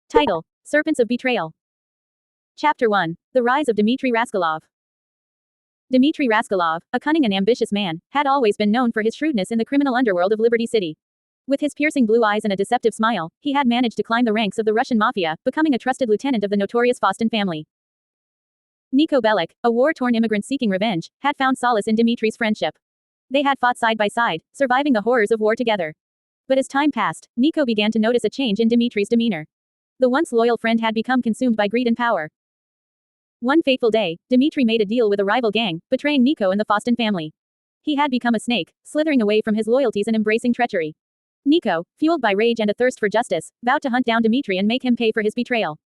Title: Serpents of Betrayal. Chapter 1: The Rise of Dmitry Raskolov. Dmitry Raskolov, a cunning and ambitious man, had always been known for his shrewdness in the criminal underworld of Liberty City. With his piercing blue eyes and a deceptive smile, he had managed to climb the ranks of the Russian mafia, becoming a trusted lieutenant of the notorious Faustin family. Niko Bellic, a war-torn immigrant seeking revenge, had found solace in Dmitry's friendship. They had fought side by side, surviving the horrors of war together. But as time passed, Niko began to notice a change in Dmitry's demeanor. The once loyal friend had become consumed by greed and power. One fateful day, Dmitry made a deal with a rival gang, betraying Niko and the Faustin family. He had become a snake, slithering away from his loyalties and embracing treachery. Niko, fueled by rage and a thirst for justice, vowed to hunt down Dmitry and make him pay for his betrayal.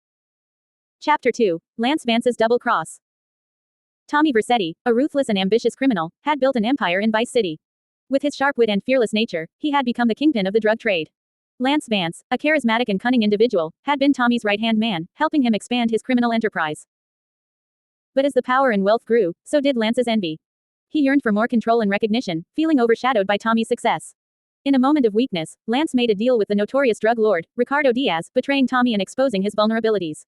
Chapter 2: Lance Vance's Double Cross. Tommy Vercetti, a ruthless and ambitious criminal, had built an empire in Vice City. With his sharp wit and fearless nature, he had become the kingpin of the drug trade. Lance Vance, a charismatic and cunning individual, had been Tommy's right-hand man, helping him expand his criminal enterprise. But as the power and wealth grew, so did Lance's envy. He yearned for more control and recognition, feeling overshadowed by Tommy's success. In a moment of weakness, Lance made a deal with the notorious drug lord, Ricardo Diaz, betraying Tommy and exposing his vulnerabilities.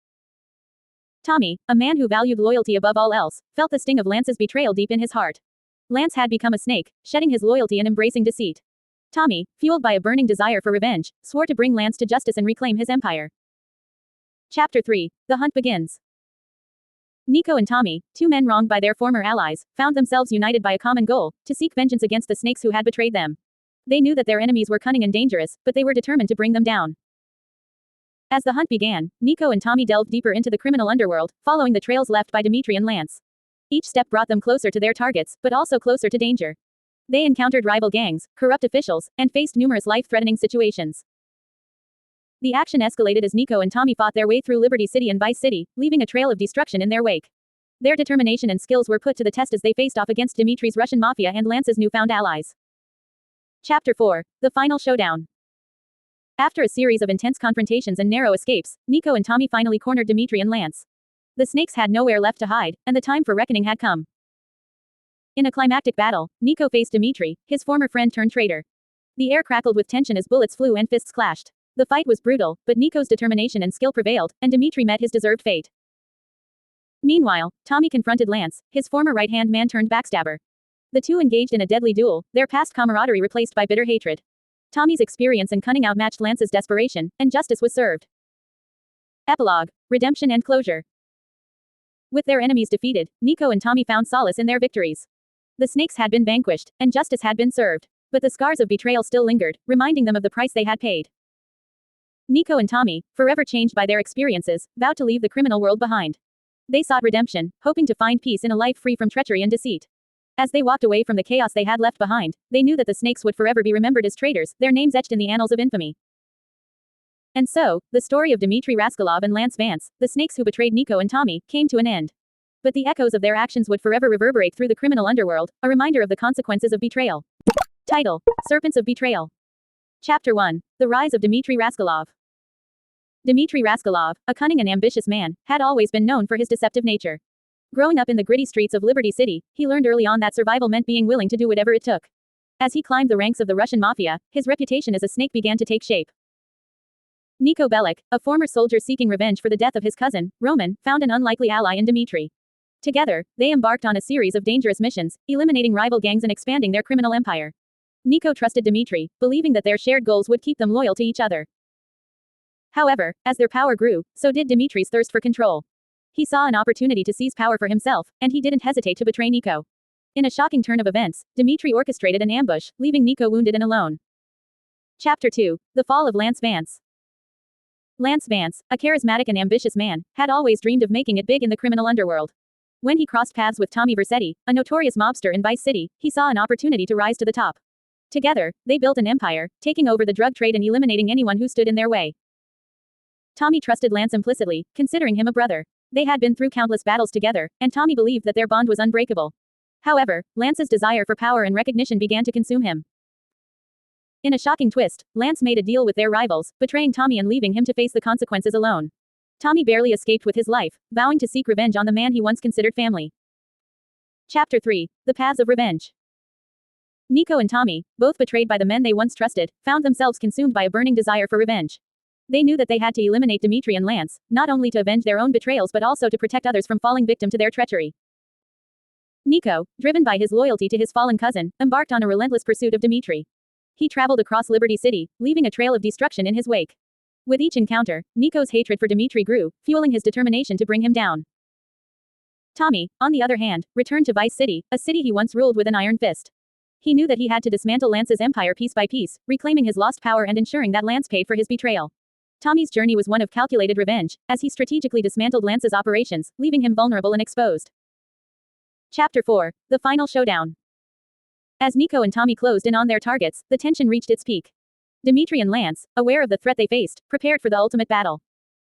Tommy, a man who valued loyalty above all else, felt the sting of Lance's betrayal deep in his heart. Lance had become a snake, shedding his loyalty and embracing deceit. Tommy, fueled by a burning desire for revenge, swore to bring Lance to justice and reclaim his empire. Chapter 3: The Hunt Begins. Niko and Tommy, two men wronged by their former allies, found themselves united by a common goal: to seek vengeance against the snakes who had betrayed them. They knew that their enemies were cunning and dangerous, but they were determined to bring them down. As the hunt began, Niko and Tommy delved deeper into the criminal underworld, following the trails left by Dmitry and Lance. Each step brought them closer to their targets, but also closer to danger. They encountered rival gangs, corrupt officials, and faced numerous life-threatening situations. The action escalated as Niko and Tommy fought their way through Liberty City and Vice City, leaving a trail of destruction in their wake. Their determination and skills were put to the test as they faced off against Dmitry's Russian mafia and Lance's newfound allies. Chapter 4: The Final Showdown. After a series of intense confrontations and narrow escapes, Niko and Tommy finally cornered Dmitry and Lance. The snakes had nowhere left to hide, and the time for reckoning had come. In a climactic battle, Niko faced Dmitry, his former friend turned traitor. The air crackled with tension as bullets flew and fists clashed. The fight was brutal, but Niko's determination and skill prevailed, and Dmitry met his deserved fate. Meanwhile, Tommy confronted Lance, his former right-hand man turned backstabber. The two engaged in a deadly duel, their past camaraderie replaced by bitter hatred. Tommy's experience and cunning outmatched Lance's desperation, and justice was served. Epilogue: Redemption and Closure. With their enemies defeated, Niko and Tommy found solace in their victories. The snakes had been vanquished, and justice had been served. But the scars of betrayal still lingered, reminding them of the price they had paid. Niko and Tommy, forever changed by their experiences, vowed to leave the criminal world behind. They sought redemption, hoping to find peace in a life free from treachery and deceit. As they walked away from the chaos they had left behind, they knew that the snakes would forever be remembered as traitors, their names etched in the annals of infamy. And so, the story of Dmitry Raskolov and Lance Vance, the snakes who betrayed Niko and Tommy, came to an end. But the echoes of their actions would forever reverberate through the criminal underworld, a reminder of the consequences of betrayal. Title: Serpents of Betrayal. Chapter 1: The Rise of Dmitry Raskolov. Dmitry Raskolov, a cunning and ambitious man, had always been known for his deceptive nature. Growing up in the gritty streets of Liberty City, he learned early on that survival meant being willing to do whatever it took. As he climbed the ranks of the Russian mafia, his reputation as a snake began to take shape. Niko Bellic, a former soldier seeking revenge for the death of his cousin, Roman, found an unlikely ally in Dmitry. Together, they embarked on a series of dangerous missions, eliminating rival gangs and expanding their criminal empire. Niko trusted Dmitry, believing that their shared goals would keep them loyal to each other. However, as their power grew, so did Dmitry's thirst for control. He saw an opportunity to seize power for himself, and he didn't hesitate to betray Niko. In a shocking turn of events, Dmitry orchestrated an ambush, leaving Niko wounded and alone. Chapter 2: The Fall of Lance Vance. Lance Vance, a charismatic and ambitious man, had always dreamed of making it big in the criminal underworld. When he crossed paths with Tommy Vercetti, a notorious mobster in Vice City, he saw an opportunity to rise to the top. Together, they built an empire, taking over the drug trade and eliminating anyone who stood in their way. Tommy trusted Lance implicitly, considering him a brother. They had been through countless battles together, and Tommy believed that their bond was unbreakable. However, Lance's desire for power and recognition began to consume him. In a shocking twist, Lance made a deal with their rivals, betraying Tommy and leaving him to face the consequences alone. Tommy barely escaped with his life, vowing to seek revenge on the man he once considered family. Chapter 3: The Paths of Revenge. Niko and Tommy, both betrayed by the men they once trusted, found themselves consumed by a burning desire for revenge. They knew that they had to eliminate Dimitri and Lance, not only to avenge their own betrayals but also to protect others from falling victim to their treachery. Nico, driven by his loyalty to his fallen cousin, embarked on a relentless pursuit of Dimitri. He traveled across Liberty City, leaving a trail of destruction in his wake. With each encounter, Nico's hatred for Dimitri grew, fueling his determination to bring him down. Tommy, on the other hand, returned to Vice City, a city he once ruled with an iron fist. He knew that he had to dismantle Lance's empire piece by piece, reclaiming his lost power and ensuring that Lance paid for his betrayal. Tommy's journey was one of calculated revenge, as he strategically dismantled Lance's operations, leaving him vulnerable and exposed. Chapter 4. The Final Showdown. As Nico and Tommy closed in on their targets, the tension reached its peak. Dimitri and Lance, aware of the threat they faced, prepared for the ultimate battle.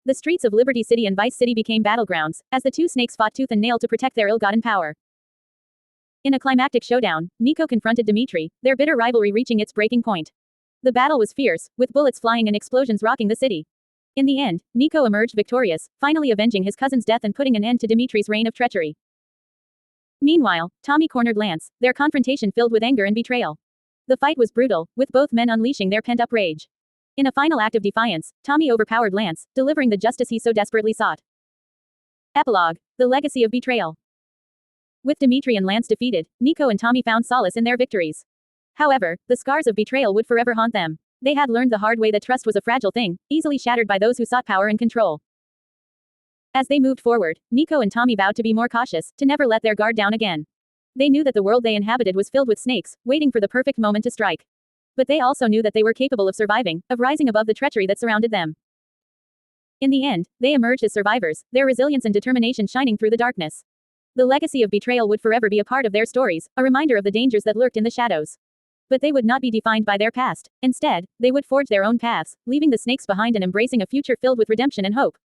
The streets of Liberty City and Vice City became battlegrounds, as the two snakes fought tooth and nail to protect their ill-gotten power. In a climactic showdown, Nico confronted Dimitri, their bitter rivalry reaching its breaking point. The battle was fierce, with bullets flying and explosions rocking the city. In the end, Nico emerged victorious, finally avenging his cousin's death and putting an end to Dimitri's reign of treachery. Meanwhile, Tommy cornered Lance, their confrontation filled with anger and betrayal. The fight was brutal, with both men unleashing their pent-up rage. In a final act of defiance, Tommy overpowered Lance, delivering the justice he so desperately sought. Epilogue: The Legacy of Betrayal. With Dimitri and Lance defeated, Nico and Tommy found solace in their victories. However, the scars of betrayal would forever haunt them. They had learned the hard way that trust was a fragile thing, easily shattered by those who sought power and control. As they moved forward, Nico and Tommy vowed to be more cautious, to never let their guard down again. They knew that the world they inhabited was filled with snakes, waiting for the perfect moment to strike. But they also knew that they were capable of surviving, of rising above the treachery that surrounded them. In the end, they emerged as survivors, their resilience and determination shining through the darkness. The legacy of betrayal would forever be a part of their stories, a reminder of the dangers that lurked in the shadows. But they would not be defined by their past. Instead, they would forge their own paths, leaving the snakes behind and embracing a future filled with redemption and hope.